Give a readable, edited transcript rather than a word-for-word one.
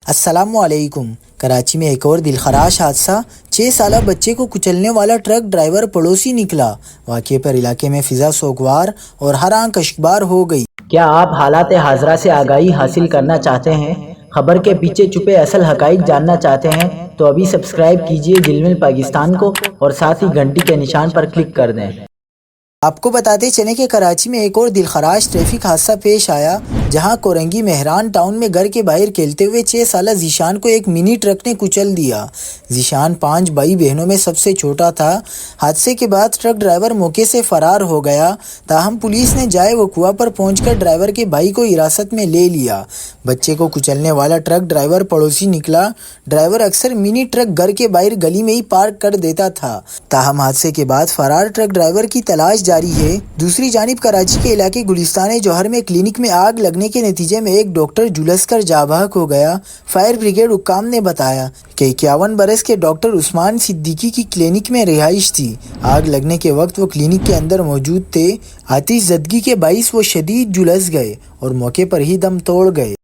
السلام علیکم۔ کراچی میں ایک اور دلخراش حادثہ، 6 سالہ بچے کو کچلنے والا ٹرک ڈرائیور پڑوسی نکلا۔ واقعے پر علاقے میں فضا سوگوار اور ہر آنکھ اشکبار ہو گئی۔ کیا آپ حالات حاضرہ سے آگاہی حاصل کرنا چاہتے ہیں؟ خبر کے پیچھے چھپے اصل حقائق جاننا چاہتے ہیں تو ابھی سبسکرائب کیجئے دل مل پاکستان کو اور ساتھ ہی گھنٹی کے نشان پر کلک کر دیں۔ آپ کو بتاتے چلیں کہ کراچی میں ایک اور دلخراش ٹریفک حادثہ پیش آیا، جہاں کورنگی مہران ٹاؤن میں گھر کے باہر کھیلتے ہوئے 6 سالہ ذیشان کو ایک منی ٹرک نے کچل دیا۔ ذیشان 5 بھائی بہنوں میں سب سے چھوٹا تھا۔ حادثے کے بعد ٹرک ڈرائیور موقع سے فرار ہو گیا، تاہم پولیس نے جائے وقوع پر پہنچ کر ڈرائیور کے بھائی کو حراست میں لے لیا۔ بچے کو کچلنے والا ٹرک ڈرائیور پڑوسی نکلا۔ ڈرائیور اکثر منی ٹرک گھر کے باہر گلی میں ہی پارک کر دیتا تھا، تاہم حادثے کے بعد فرار ٹرک ڈرائیور کی تلاش جاری ہے۔ دوسری جانب کراچی کے علاقے گلستان جوہر میں کلینک میں آگ لگنے کے نتیجے میں ایک ڈاکٹر جھلس کر جاں بحق ہو گیا۔ فائر بریگیڈ حکام نے بتایا کہ 51 برس کے ڈاکٹر عثمان صدیقی کی کلینک میں رہائش تھی۔ آگ لگنے کے وقت وہ کلینک کے اندر موجود تھے۔ آتش زدگی کے باعث وہ شدید جھلس گئے اور موقع پر ہی دم توڑ گئے۔